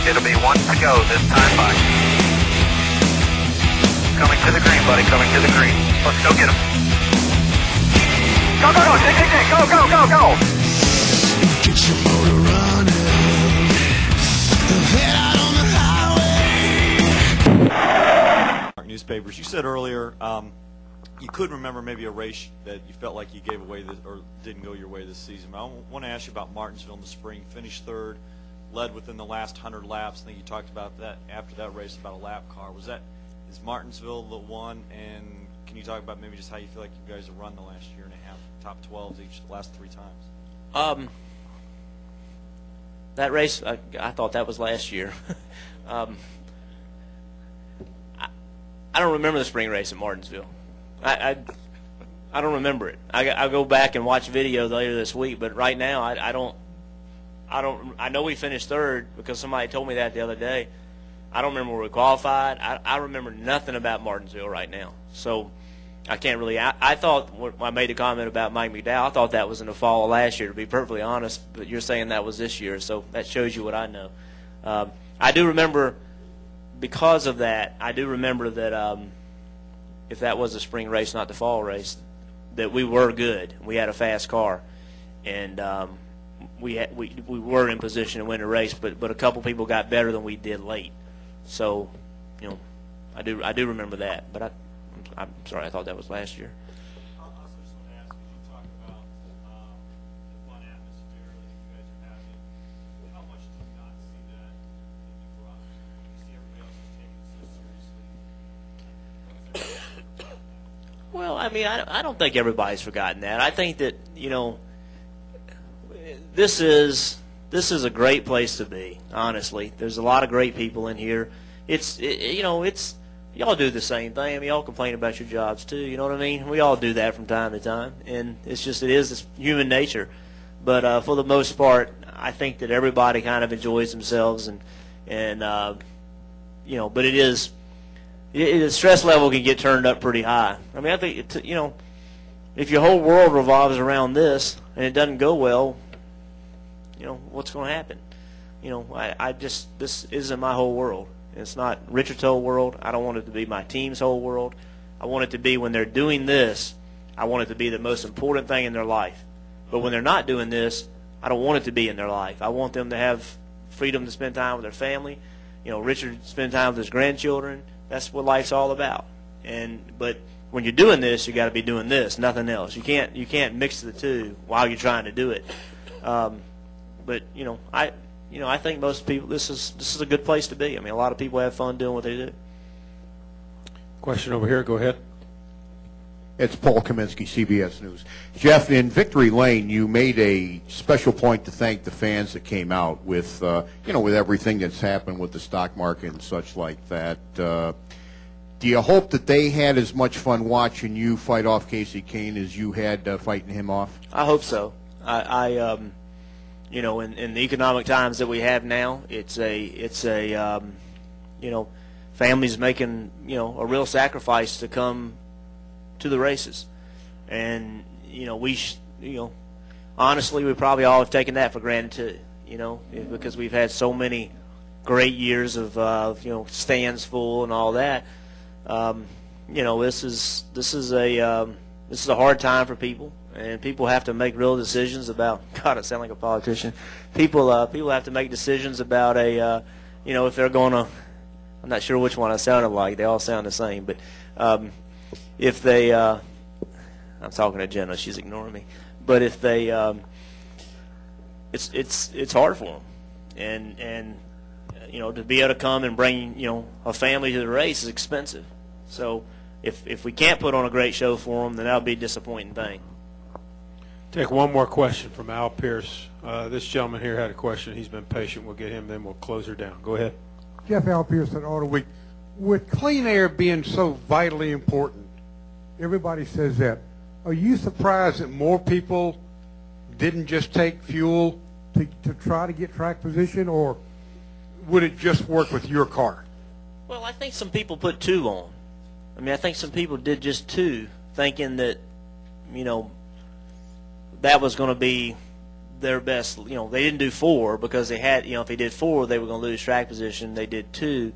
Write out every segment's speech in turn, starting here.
It'll be 1 to go this time by. Coming to the green, buddy, coming to the green. Let's go get him. Go, go, go, dig, dig, dig, go, go, go, go. Get your motor running. Head out on the highway. Newspapers. You said earlier you couldn't remember maybe a race that you felt like you gave away or didn't go your way this season. I want to ask you about Martinsville in the spring. Finished third, led within the last 100 laps. I think you talked about that after that race about a lap car. Is Martinsville the one? And can you talk about maybe just how you feel like you guys have run the last year and a half, top 12s each the last 3 times? That race, I thought that was last year. I don't remember the spring race at Martinsville. I don't remember it. I'll go back and watch video later this week, but right now I don't. I know we finished third because somebody told me that the other day. I don't remember where we qualified. I remember nothing about Martinsville right now, so I can't really. I thought when I made the comment about Mike McDowell, I thought that was in the fall of last year, to be perfectly honest. But you're saying that was this year, so that shows you what I know. I do remember, because of that, I do remember that if that was a spring race, not the fall race, that we were good. We had a fast car, and we were in position to win the race. But a couple people got better than we did late. So, I do remember that. But I'm sorry, I thought that was last year. I also just want to ask, as you talk about the fun atmosphere that you guys are having, how much do you not see that in the garage? You see everybody else is taking it so seriously. Well, I mean, I don't think everybody's forgotten that. I think that, this is a great place to be, honestly. There's a lot of great people in here. It's y'all do the same thing. I mean, y'all complain about your jobs too, you know what I mean? We all do that from time to time, and it's human nature. But for the most part, I think that everybody kind of enjoys themselves, but the stress level can get turned up pretty high. I mean, I think, if your whole world revolves around this and it doesn't go well, what's going to happen? This isn't my whole world. It's not Richard's whole world. I don't want it to be my team's whole world. I want it to be, when they're doing this, I want it to be the most important thing in their life. But when they're not doing this, I don't want it to be in their life. I want them to have freedom to spend time with their family. Richard spend time with his grandchildren. That's what life's all about. But when you're doing this, you got to be doing this, nothing else. You can't mix the two while you're trying to do it. But I think most people, this is a good place to be. I mean, a lot of people have fun doing what they do. Question over here. Go ahead. It's Paul Kaminsky, CBS News. Jeff, in Victory Lane, you made a special point to thank the fans that came out with, with everything that's happened with the stock market and such like that. Do you hope that they had as much fun watching you fight off Casey Kane as you had fighting him off? I hope so. In the economic times that we have now, it's a families making, a real sacrifice to come to the races. And, honestly, we probably all have taken that for granted too, because we've had so many great years of, stands full and all that. This is a hard time for people. And people have to make real decisions about. God, I sound like a politician. People have to make decisions about if they're going to. I'm not sure which one I sounded like. They all sound the same. But if they, I'm talking to Jenna. She's ignoring me. But if they, it's hard for them, and to be able to come and bring a family to the race is expensive. So if we can't put on a great show for them, then that'll be a disappointing thing. Take one more question from Al Pierce. This gentleman here had a question. He's been patient. We'll get him, then we'll close her down. Go ahead. Jeff, Al Pierce at Auto Week. With clean air being so vitally important, everybody says that. Are you surprised that more people didn't just take fuel to try to get track position, or would it just work with your car? Well, I think some people put 2 on. I mean, I think some people did just 2, thinking that, that was going to be their best. You know, they didn't do 4 because they had, you know, if they did 4, they were going to lose track position. They did 2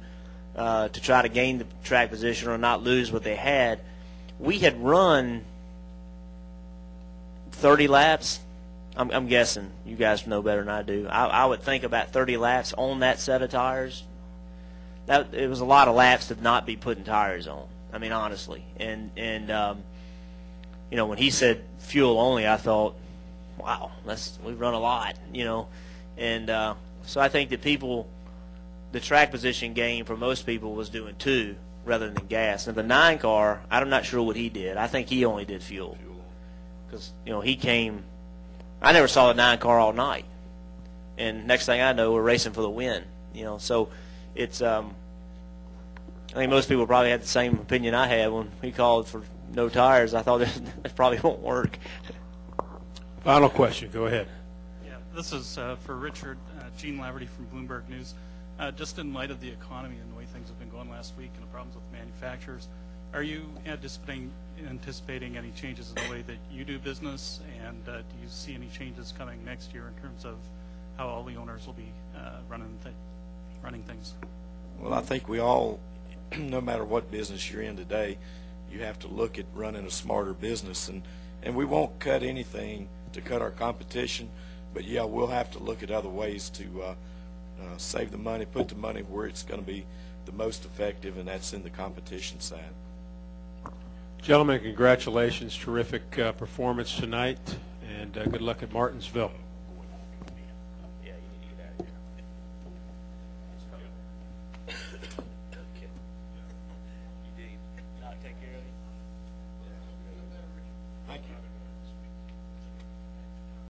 to try to gain the track position or not lose what they had. We had run 30 laps. I'm guessing. You guys know better than I do. I would think about 30 laps on that set of tires. It was a lot of laps to not be putting tires on. I mean, honestly. And you know, when he said fuel only, I thought, wow, we've run a lot, you know. And so I think that the track position gain for most people was doing 2 rather than gas. And the 9 car, I'm not sure what he did. I think he only did fuel. Because, you know, he came, I never saw the 9 car all night. And next thing I know, we're racing for the win, you know. So it's, I think most people probably had the same opinion I had when he called for no tires. I thought that probably won't work. Final question. Go ahead. Yeah, this is for Richard. Gene Laverty from Bloomberg News. Just in light of the economy and the way things have been going last week and the problems with manufacturers, are you anticipating any changes in the way that you do business? And do you see any changes coming next year in terms of how all the owners will be running things? Well, I think we all, no matter what business you're in today, you have to look at running a smarter business, and we won't cut anything to cut our competition, but yeah, we'll have to look at other ways to save the money, put the money where it's going to be the most effective, and that's in the competition side. Gentlemen, congratulations. Terrific performance tonight, and good luck at Martinsville.